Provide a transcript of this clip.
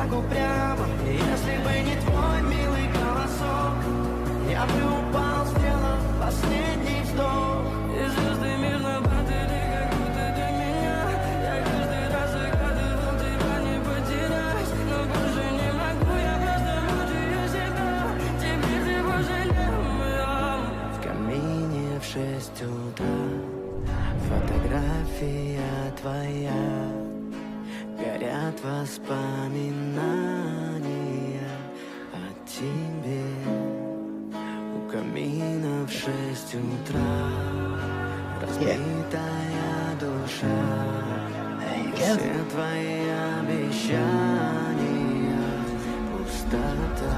так упрямо. Если бы не твой милый голосок, я бы упал, сделав последний вздох. И звезды мирно падали, как будто для меня. Я каждый раз загадывал тебя не потерять, но больше не могу, я просто мучаю себя. Теперь ты больше не моя. В камине в 6 утра фотография твоя. Горят воспоминания о тебе. У камина в 6 утра разбитая душа. Все твои обещания пустота.